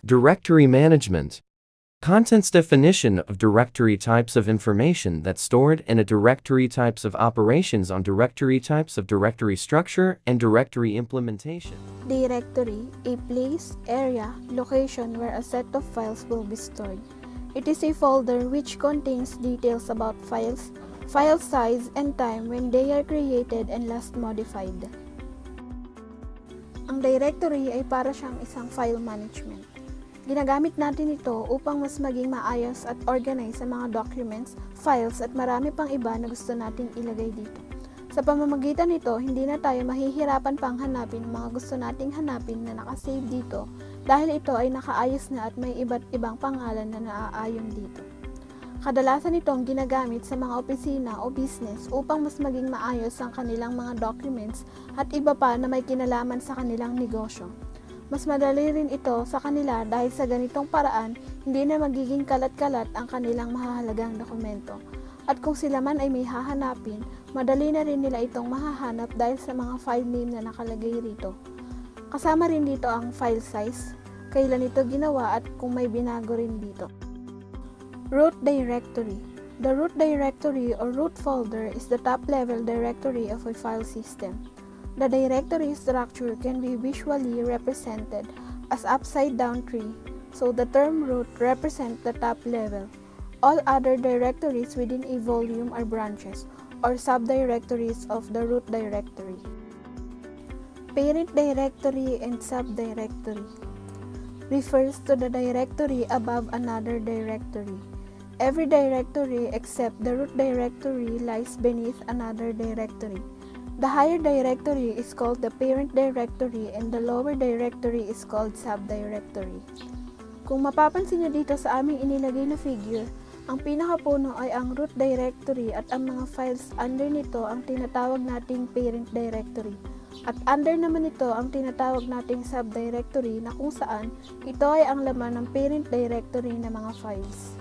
Directory management. Contents definition of directory types of information that's stored in a directory, types of operations on directory, types of directory structure, and directory implementation. Directory, a place, area, location where a set of files will be stored. It is a folder which contains details about files, file size, and time when they are created and last modified. Ang directory ay para siyang isang file management. Ginagamit natin ito upang mas maging maayos at organize ang mga documents, files at marami pang iba na gusto nating ilagay dito. Sa pamamagitan nito, hindi na tayo mahihirapan pang hanapin ang mga gusto nating hanapin na nakasave dito dahil ito ay nakaayos na at may iba't ibang pangalan na naaayon dito. Kadalasan itong ginagamit sa mga opisina o business upang mas maging maayos ang kanilang mga documents at iba pa na may kinalaman sa kanilang negosyo. Mas madali rin ito sa kanila dahil sa ganitong paraan, hindi na magiging kalat-kalat ang kanilang mahahalagang dokumento. At kung sila man ay may hahanapin, madali na rin nila itong mahahanap dahil sa mga file name na nakalagay rito. Kasama rin dito ang file size, kailan ito ginawa at kung may binago rin dito. Root directory. The root directory or root folder is the top-level directory of a file system. The directory structure can be visually represented as upside-down tree, so the term root represents the top level. All other directories within a volume are branches or subdirectories of the root directory. Parent directory and subdirectory refers to the directory above another directory. Every directory except the root directory lies beneath another directory. The higher directory is called the parent directory and the lower directory is called subdirectory. Kung mapapansin nyo dito sa aming inilagay na figure, ang pinakapuno ay ang root directory at ang mga files under nito ang tinatawag nating parent directory. At under naman nito ang tinatawag nating subdirectory na kung saan ito ay ang laman ng parent directory na mga files.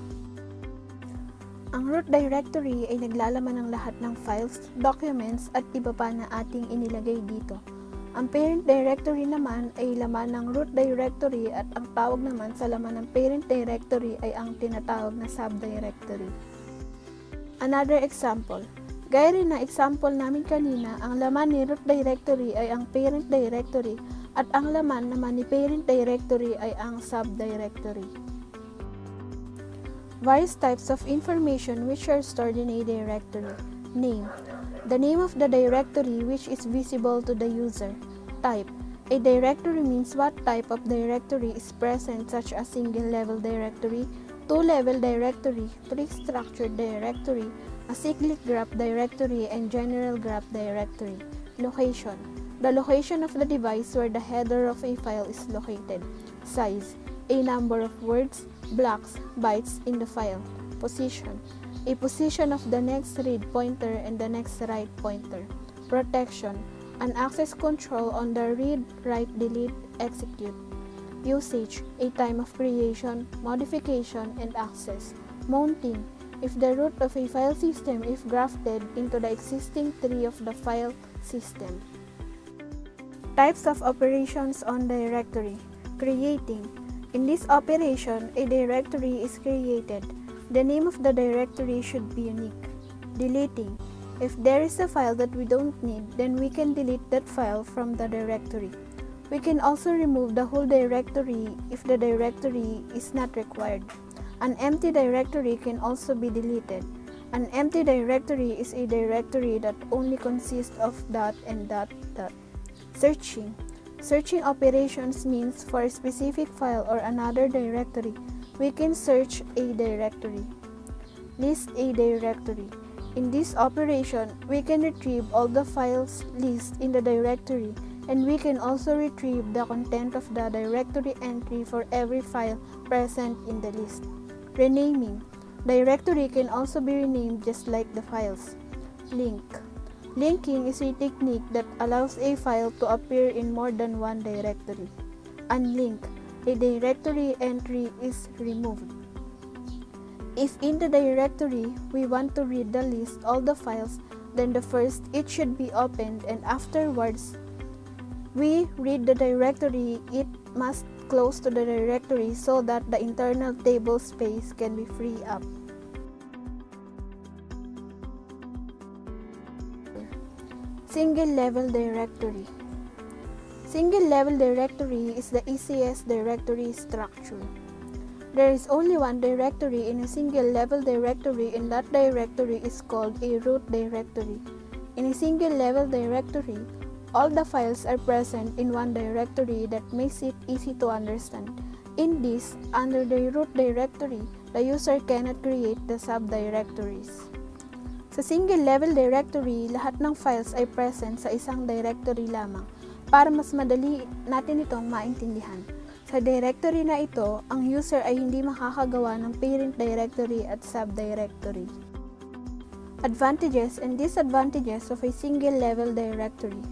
Ang root directory ay naglalaman ng lahat ng files, documents at iba pa na ating inilagay dito. Ang parent directory naman ay laman ng root directory at ang tawag naman sa laman ng parent directory ay ang tinatawag na subdirectory. Another example. Gaya rin na example namin kanina, ang laman ni root directory ay ang parent directory at ang laman naman ni parent directory ay ang subdirectory. Various types of information which are stored in a directory. Name. The name of the directory which is visible to the user. Type. A directory means what type of directory is present, such as single-level directory, two-level directory, tree-structured directory, a cyclic graph directory, and general graph directory. Location. The location of the device where the header of a file is located. Size. A number of words, blocks, bytes in the file. Position. A position of the next read pointer and the next write pointer. Protection. An access control on the read, write, delete, execute. Usage. A time of creation, modification, and access. Mounting. If the root of a file system is grafted into the existing tree of the file system. Types of operations on directory. Creating. In this operation, a directory is created. The name of the directory should be unique. Deleting. If there is a file that we don't need, then we can delete that file from the directory. We can also remove the whole directory if the directory is not required. An empty directory can also be deleted. An empty directory is a directory that only consists of dot and dot dot. Searching. Searching operations means for a specific file or another directory, we can search a directory. List a directory. In this operation, we can retrieve all the files list in the directory, and we can also retrieve the content of the directory entry for every file present in the list. Renaming. Directory can also be renamed just like the files. Link. Linking is a technique that allows a file to appear in more than one directory. Unlink. A directory entry is removed. If in the directory we want to read the list all the files, then the first it should be opened and afterwards we read the directory, it must close to the directory so that the internal table space can be freed up. Single-level directory. Single-level directory is the easiest directory structure. There is only one directory in a single-level directory, and that directory is called a root directory. In a single-level directory, all the files are present in one directory that makes it easy to understand. In this, under the root directory, the user cannot create the subdirectories. Sa single-level directory, lahat ng files ay present sa isang directory lamang para mas madali natin itong maintindihan. Sa directory na ito, ang user ay hindi makakagawa ng parent directory at subdirectory. Advantages and disadvantages of a single-level directory.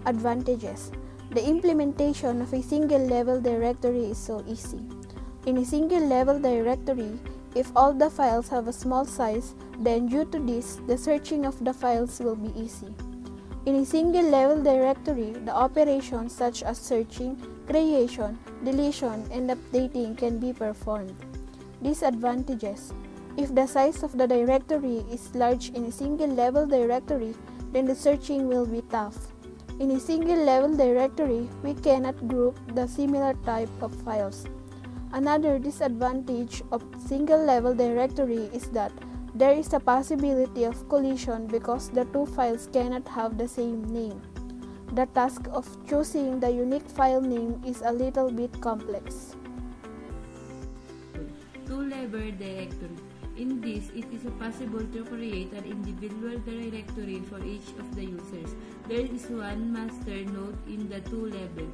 Advantages. The implementation of a single-level directory is so easy. In a single-level directory, if all the files have a small size, then due to this, the searching of the files will be easy. In a single-level directory, the operations such as searching, creation, deletion, and updating can be performed. Disadvantages. If the size of the directory is large in a single-level directory, then the searching will be tough. In a single-level directory, we cannot group the similar type of files. Another disadvantage of single-level directory is that there is a possibility of collision because the two files cannot have the same name. The task of choosing the unique file name is a little bit complex. Two-level directory. In this, it is possible to create an individual directory for each of the users. There is one master node in the two-level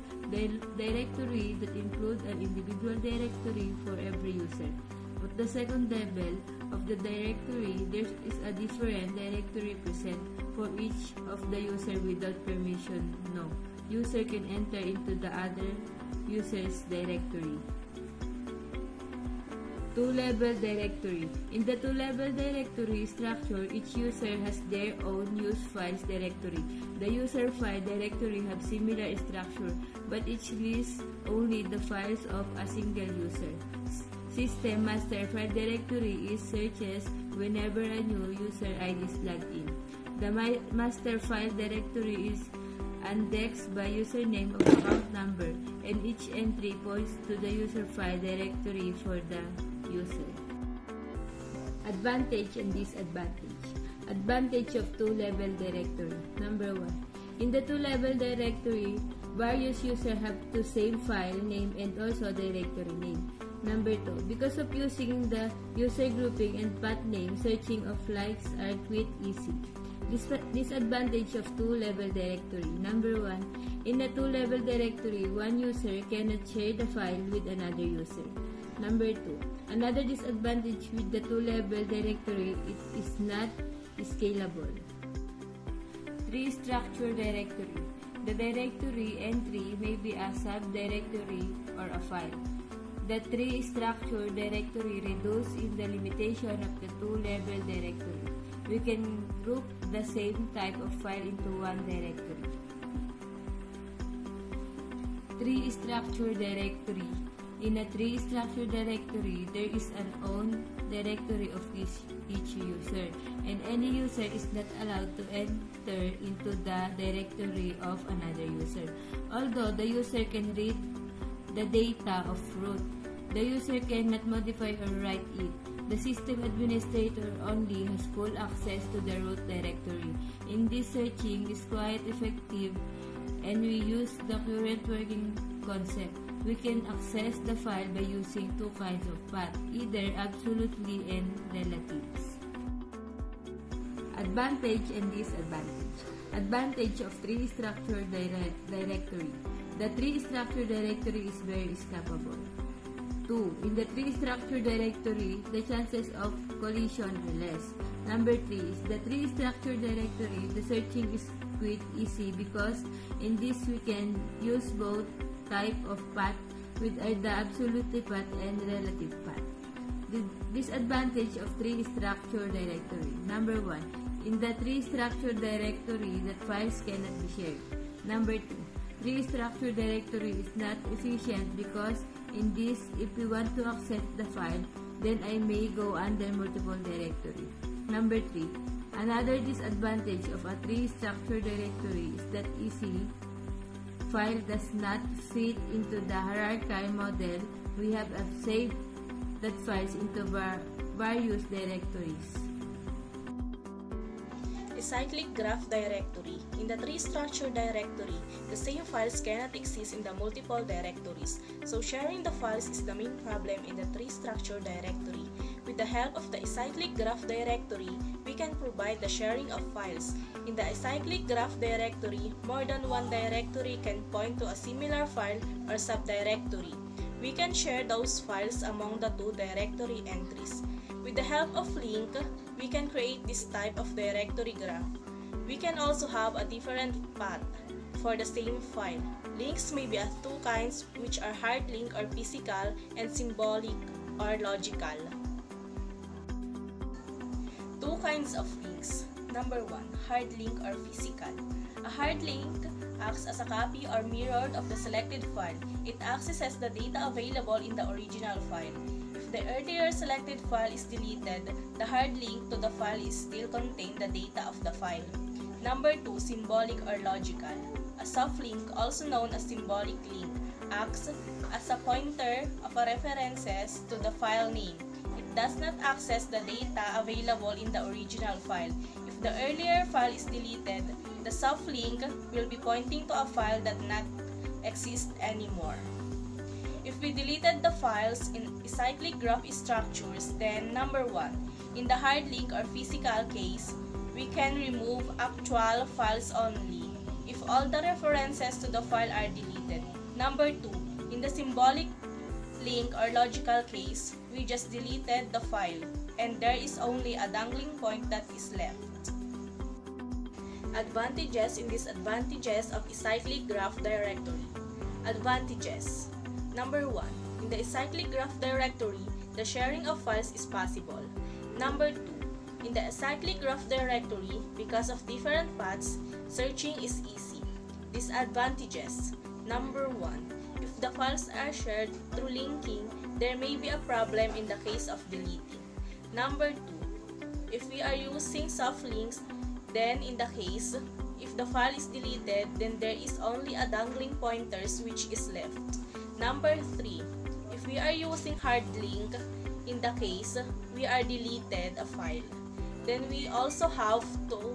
directory that includes an individual directory for every user. At the second level of the directory, there is a different directory present for each of the user without permission. No user can enter into the other user's directory. Two-level directory. In the two-level directory structure, each user has their own use files directory. The user file directory have similar structure, but each lists only the files of a single user. System master file directory is searches whenever a new user ID is logged in. The master file directory is indexed by username or account number, and each entry points to the user file directory for the user. Advantage and disadvantage. Advantage of two-level directory. Number 1. In the two-level directory, various users have the same file name and also directory name. Number 2. Because of using the user grouping and path name, searching of likes are quite easy. Disadvantage of two-level directory. Number 1. In a two-level directory, one user cannot share the file with another user. Number 2. Another disadvantage with the two-level directory, it is not scalable. Tree structure directory. The directory entry may be a subdirectory or a file. The tree structure directory reduces in the limitation of the two-level directory. We can group the same type of file into one directory. Tree structure directory. In a tree structure directory, there is an own directory of each user, and any user is not allowed to enter into the directory of another user. Although the user can read the data of root, the user cannot modify or write it. The system administrator only has full access to the root directory. In this, searching is quite effective, and we use the current working concept. We can access the file by using two kinds of paths, either absolutely and relatives. Advantage and disadvantage. Advantage of tree structure directory. The tree structure directory is very escapable. 2. In the tree structure directory, the chances of collision are less. Number 3 is the tree structure directory. The searching is quite easy because in this we can use both type of path with the absolute path and relative path. The disadvantage of tree structure directory. Number 1. In the tree structure directory, that files cannot be shared. Number 2. tree structure directory is not efficient because in this, if we want to access the file, then I may go under multiple directory. Number 3. Another disadvantage of a tree structure directory is that easy file does not fit into the hierarchical model. We have saved that files into various directories. Cyclic graph directory. In the tree structure directory, the same files cannot exist in the multiple directories, so sharing the files is the main problem in the tree structure directory. With the help of the acyclic graph directory, we can provide the sharing of files. In the acyclic graph directory, more than one directory can point to a similar file or subdirectory. We can share those files among the two directory entries. With the help of link, we can create this type of directory graph. We can also have a different path for the same file. Links may be of two kinds, which are hard link or physical and symbolic or logical. Two kinds of links. Number 1, hard link or physical. A hard link acts as a copy or mirror of the selected file. It accesses the data available in the original file. If the earlier selected file is deleted, the hard link to the file is still contain the data of the file. Number 2, symbolic or logical. A soft link, also known as symbolic link, acts as a pointer of a references to the file name. It does not access the data available in the original file. If the earlier file is deleted, the soft link will be pointing to a file that not exists anymore. If we deleted the files in acyclic graph structures, then number 1, in the hard link or physical case, we can remove actual files only if all the references to the file are deleted. Number 2, in the symbolic link or logical case, we just deleted the file and there is only a dangling point that is left. Advantages and disadvantages of acyclic graph directory. Advantages. Number 1, in the acyclic graph directory, the sharing of files is possible. Number 2, in the acyclic graph directory, because of different paths, searching is easy. Disadvantages. Number 1, if the files are shared through linking, there may be a problem in the case of deleting. Number 2, if we are using soft links, then in the case, if the file is deleted, then there is only a dangling pointers which is left. Number 3, if we are using hard link, in the case, we are deleted a file. Then we also have to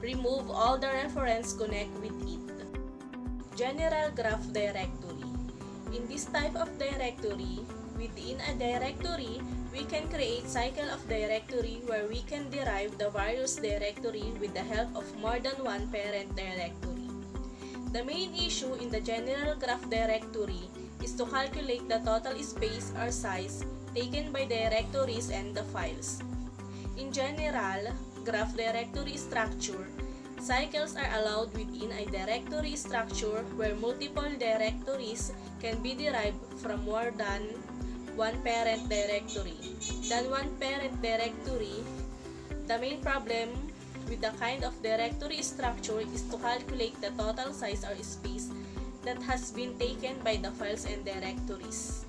remove all the reference connect with it. General graph directory. In this type of directory, within a directory, we can create cycle of directory where we can derive the various directory with the help of more than one parent directory. The main issue in the general graph directory is to calculate the total space or size taken by directories and the files. In general graph directory structure, cycles are allowed within a directory structure where multiple directories can be derived from more than one parent directory. The main problem with the kind of directory structure is to calculate the total size or space that has been taken by the files and directories.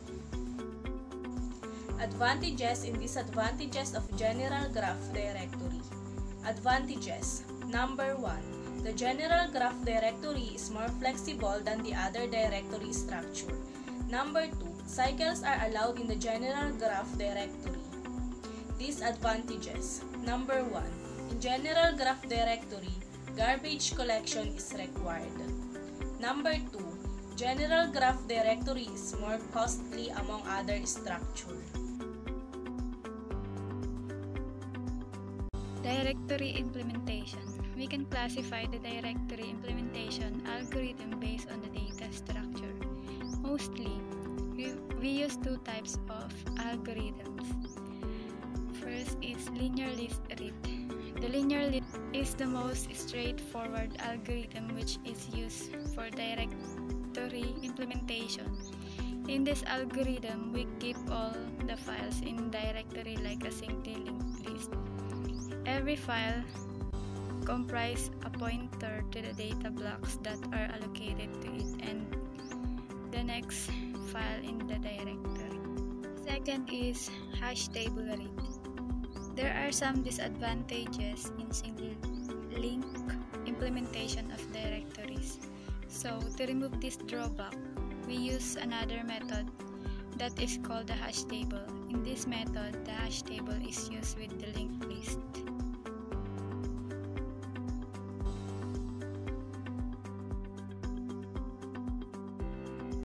Advantages and disadvantages of general graph directory. Advantages. Number 1, the general graph directory is more flexible than the other directory structure. Number 2, cycles are allowed in the general graph directory. Disadvantages. Number 1, in general graph directory, garbage collection is required. Number 2, general graph directory is more costly among other structure. Directory implementation. We can classify the directory implementation algorithm based on the data structure. Mostly, we use two types of algorithms. First is linear list read. The linear list is the most straightforward algorithm which is used for directory implementation. In this algorithm, we keep all the files in directory like a single linked list. Every file comprise a pointer to the data blocks that are allocated to it and the next file in the directory. Second is hash table read. There are some disadvantages in single link implementation of directories. So to remove this drawback, we use another method that is called the hash table. In this method, the hash table is used with the linked list.